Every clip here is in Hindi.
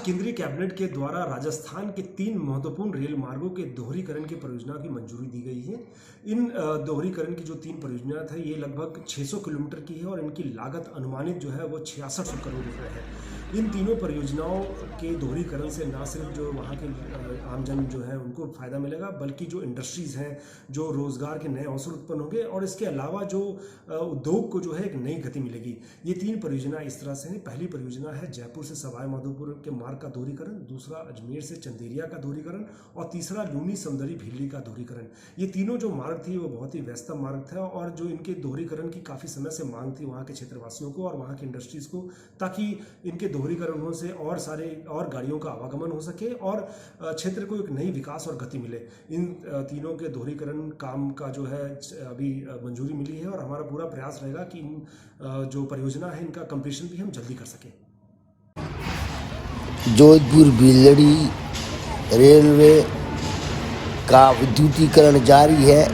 केंद्रीय कैबिनेट के द्वारा राजस्थान के 3 महत्वपूर्ण रेल मार्गों के दोहरीकरण की परियोजना की मंजूरी दी गई है। इन दोहरीकरण की जो 3 परियोजना है ये लगभग 600 किलोमीटर की है और इनकी लागत अनुमानित जो है वो 6600 करोड़ रुपए है। इन तीनों परियोजनाओं के दोहरीकरण से न सिर्फ जो वहाँ के आमजन जो है उनको फ़ायदा मिलेगा, बल्कि जो इंडस्ट्रीज़ हैं, जो रोज़गार के नए अवसर उत्पन्न होंगे और इसके अलावा जो उद्योग को जो है एक नई गति मिलेगी। ये 3 परियोजना इस तरह से हैं। पहली परियोजना है जयपुर से सवाई माधोपुर के मार्ग का दोहरीकरण, दूसरा अजमेर से चंदेरिया का दोहरीकरण और तीसरा लूनी समदरी भीलड़ी का दोहरीकरण। ये तीनों जो मार्ग थी वो बहुत ही व्यस्तम मार्ग था और जो इनके दोहरीकरण की काफ़ी समय से मांग थी वहाँ के क्षेत्रवासियों को और वहाँ की इंडस्ट्रीज़ को, ताकि इनके दोहरीकरण होने से और गाड़ियों का आवागमन हो सके और क्षेत्र को एक नई विकास और गति मिले। इन तीनों के दोहरीकरण काम का जो है अभी मंजूरी मिली है और हमारा पूरा प्रयास रहेगा कि इन जो परियोजना है इनका कंप्लीशन भी हम जल्दी कर सकें। जोधपुर भीलड़ी रेलवे का विद्युतीकरण जारी है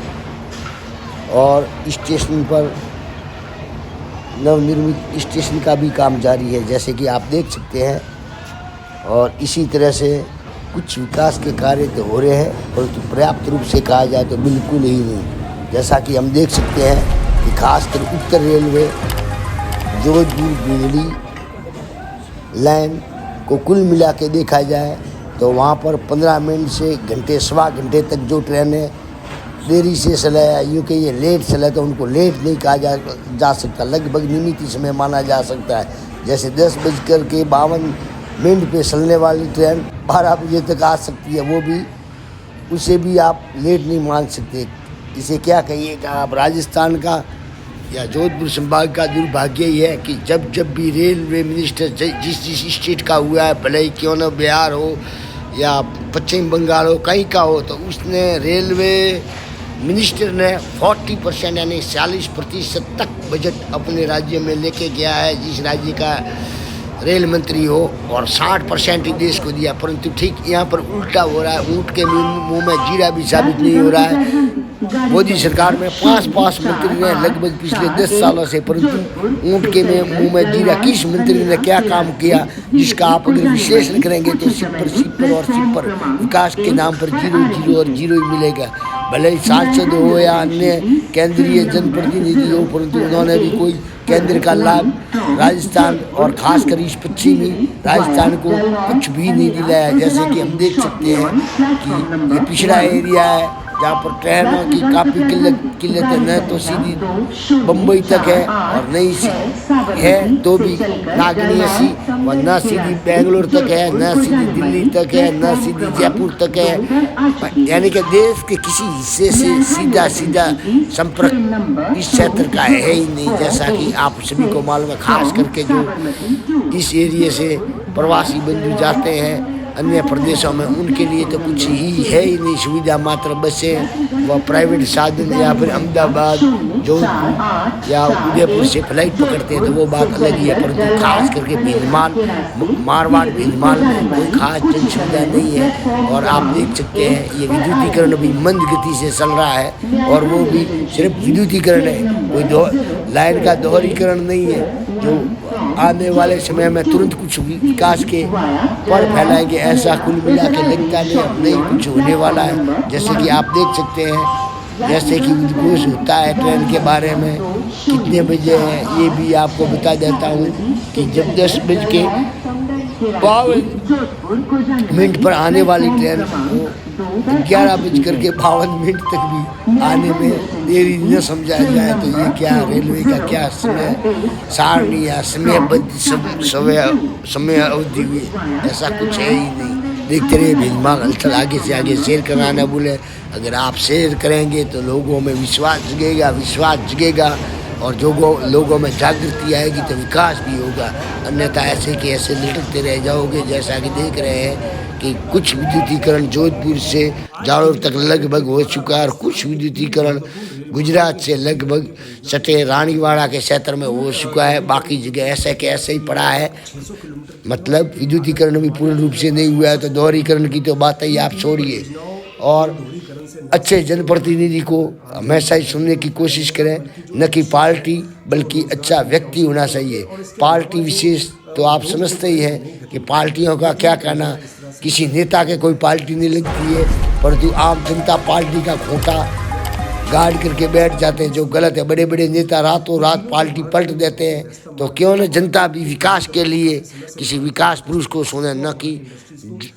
और स्टेशन पर नवनिर्मित स्टेशन का भी काम जारी है, जैसे कि आप देख सकते हैं। और इसी तरह से कुछ विकास के कार्य तो हो रहे हैं, परंतु पर्याप्त रूप से कहा जाए तो बिल्कुल ही नहीं। जैसा कि हम देख सकते हैं कि खासकर उत्तर रेलवे जोधपुर भीलड़ी लाइन को कुल मिला के देखा जाए तो वहाँ पर 15 मिनट से घंटे सवा घंटे तक जो ट्रेनें देरी से चला है, यूँ कि ये लेट चला तो उनको लेट नहीं कहा जा सकता, लगभग नियमित समय माना जा सकता है। जैसे 10:52 पे चलने वाली ट्रेन 12 बजे तक आ सकती है, वो भी उसे भी आप लेट नहीं मान सकते। इसे क्या कहिएगा आप, राजस्थान का या जोधपुर संभाग का दुर्भाग्य ही है कि जब भी रेलवे मिनिस्टर जिस स्टेट का हुआ है, भले ही क्यों न बिहार हो या पश्चिम बंगाल हो, कहीं का हो, तो उसने रेलवे मिनिस्टर ने 40% यानी 40% तक बजट अपने राज्य में लेके गया है, जिस राज्य का रेल मंत्री हो, और 60% ही देश को दिया। परंतु ठीक यहाँ पर उल्टा हो रहा है, ऊँट के मुंह में जीरा भी साबित नहीं हो रहा है। मोदी सरकार में 5 मंत्री ने लगभग पिछले 10 सालों से, परंतु ऊँट के मुंह में जीरा किस मंत्री ने क्या काम किया जिसका आप अगर विश्लेषण करेंगे तो सिपर विकास के नाम पर 0 और 0 ही मिलेगा। भले ही सांसद हो या अन्य केंद्रीय जनप्रतिनिधि हो, परंतु उन्होंने भी कोई केंद्र का लाभ राजस्थान और खासकर इस पश्चिमी राजस्थान को कुछ भी नहीं दिलाया। जैसे कि हम देख सकते हैं कि ये पिछड़ा एरिया है जहाँ पर ट्रेनों की काफ़ी किल्लत है, न तो सीधी बम्बई तक है और नहीं है तो भी नागनी सी, और न सीधी बेंगलोर तक है, न सीधी दिल्ली तक है, न सीधी जयपुर तक है। यानी कि देश के किसी हिस्से से सीधा संपर्क इस क्षेत्र का है ही नहीं। जैसा कि आप सभी को मालूम है, खास करके जो इस एरिया से प्रवासी बंधु जाते हैं अन्य प्रदेशों में, उनके लिए तो कुछ ही है ही नहीं सुविधा, मात्र बसें व प्राइवेट साधन या फिर अहमदाबाद जोधपुर या उदयपुर से फ्लाइट पकड़ते हैं तो वो बात अलग ही है। परंतु खास करके मारवाड़ भीलमाल में कोई खास जन सुविधा नहीं है। और आप देख सकते हैं ये विद्युतीकरण भी मंद गति से चल रहा है और वो भी सिर्फ विद्युतीकरण है, कोई लाइन का दोहरीकरण नहीं है जो आने वाले समय में तुरंत कुछ विकास के पर फैलाएंगे। ऐसा कुल मिला के लगता नहीं कुछ होने वाला है। जैसे कि आप देख सकते हैं, जैसे कि उद्घोष होता है ट्रेन के बारे में कितने बजे है, ये भी आपको बता देता हूँ कि जब 10:52 पर आने वाली ट्रेन 11:52 तक भी आने में देरी न समझा जाए तो ये क्या रेलवे का क्या समय सारणी या समय अवधि हुई, ऐसा कुछ है ही नहीं। देखते रहिए भीलमाल हलचल आगे से आगे शेयर कराना भूले। अगर आप शेयर करेंगे तो लोगों में विश्वास जगेगा और जो लोगों में जागृति आएगी तो विकास भी होगा, अन्यथा ऐसे के ऐसे लटकते रह जाओगे। जैसा कि देख रहे हैं कि कुछ विद्युतीकरण जोधपुर से जालोर तक लगभग हो चुका है और कुछ विद्युतीकरण गुजरात से लगभग सटे रानीवाड़ा के क्षेत्र में हो चुका है, बाकी जगह ऐसे के ऐसे ही पड़ा है। मतलब विद्युतीकरण भी पूर्ण रूप से नहीं हुआ है, तो दोहरीकरण की तो बात ही आप छोड़िए। और अच्छे जनप्रतिनिधि को हमेशा ही सुनने की कोशिश करें, न कि पार्टी बल्कि अच्छा व्यक्ति होना चाहिए। पार्टी विशेष तो आप समझते ही हैं कि पार्टियों का क्या कहना, किसी नेता के कोई पार्टी नहीं लगती है, परंतु आम जनता पार्टी का खोटा गाड़ करके बैठ जाते हैं, जो गलत है। बड़े बड़े नेता रातों रात पार्टी पलट देते हैं, तो क्यों न जनता भी विकास के लिए किसी विकास पुरुष को सुने, न कि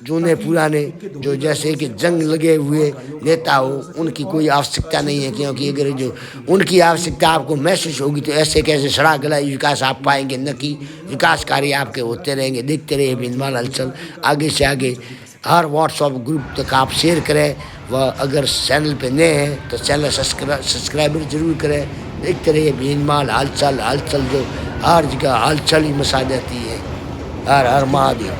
जूने पुराने जो जैसे कि जंग लगे हुए नेता हो, उनकी कोई आवश्यकता नहीं है। क्योंकि अगर जो उनकी आवश्यकता आपको महसूस होगी तो ऐसे कैसे सड़ा गला विकास आप पाएंगे, न कि विकास कार्य आपके होते रहेंगे। देखते रहिए भीनमाल हलचल, आगे से आगे हर व्हाट्सएप ग्रुप तक आप शेयर करें। वह अगर चैनल पे नए हैं तो चैनल सब्सक्राइबर जरूर करें। देखते रहिए भीनमाल हलचल, हलचल जो हर जगह हलचल ही मचा देती है। हर हर महादेव।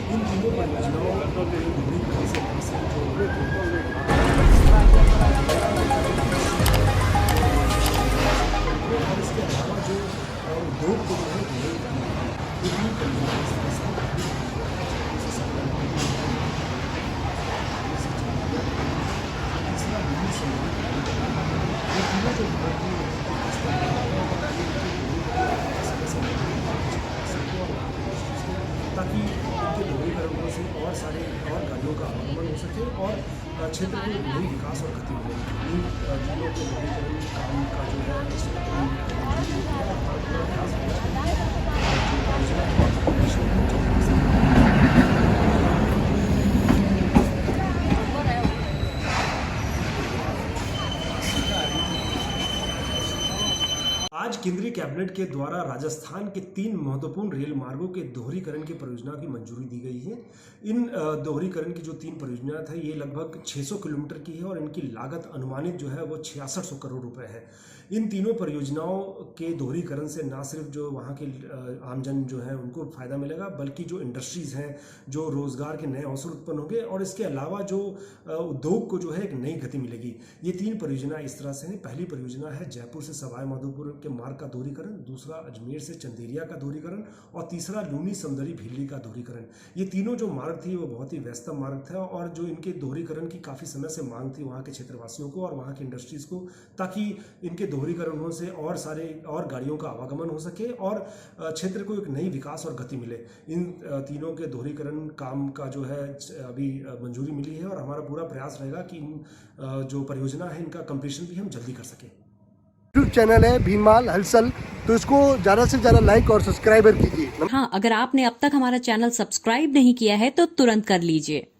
इन तीनों परियोजनाओं को दोहरीकरण से न सिर्फ जो और इसके अलावा जो उद्योग को जो है ये तीन परियोजनाएं इस तरह से तीसरा मिनी संबंध, ये तीनों जो भारतीय ताकि इनके दोहरीकरण से और सारे और गाड़ियों का आवागमन हो सके और क्षेत्र को नई विकास और गति मिले। इन जिलों के दोहरीकरण काम का जो है आज केंद्रीय कैबिनेट के द्वारा राजस्थान के 3 महत्वपूर्ण रेल मार्गों के दोहरीकरण की परियोजना की मंजूरी दी गई है। इन दोहरीकरण की जो 3 परियोजनाएं थे ये लगभग 600 किलोमीटर की है और इनकी लागत अनुमानित जो है वो 6600 करोड़ रुपए है। इन तीनों परियोजनाओं के दोहरीकरण से ना सिर्फ जो वहाँ के आमजन जो है उनको फ़ायदा मिलेगा, बल्कि जो इंडस्ट्रीज़ हैं, जो रोज़गार के नए अवसर उत्पन्न होंगे और इसके अलावा जो उद्योग को जो है एक नई गति मिलेगी। ये 3 परियोजना इस तरह से हैं। पहली परियोजना है जयपुर से सवाई माधोपुर के मार्ग का दोहरीकरण, दूसरा अजमेर से चंदेरिया का दोहरीकरण और तीसरा लूनी समदरी भीलड़ी का दोहरीकरण। ये तीनों जो मार्ग थी वो बहुत ही व्यस्तम मार्ग था और जो इनके दोहरीकरण की काफ़ी समय से मांग थी वहाँ के क्षेत्रवासियों को और वहाँ की इंडस्ट्रीज़ को, ताकि इनके दोहरीकरण से और सारे और गाड़ियों का आवागमन हो सके और क्षेत्र को एक नई विकास और गति मिले। इन तीनों के दोहरीकरण काम का जो है अभी मंजूरी मिली है और हमारा पूरा प्रयास रहेगा कि इन जो परियोजना है इनका कंप्लीशन भी हम जल्दी कर सकें। यूट्यूब चैनल है भीनमाल हलचल, तो इसको ज़्यादा से ज़्यादा लाइक और सब्सक्राइबर कीजिए। हाँ, अगर आपने अब तक हमारा चैनल सब्सक्राइब नहीं किया है तो तुरंत कर लीजिए।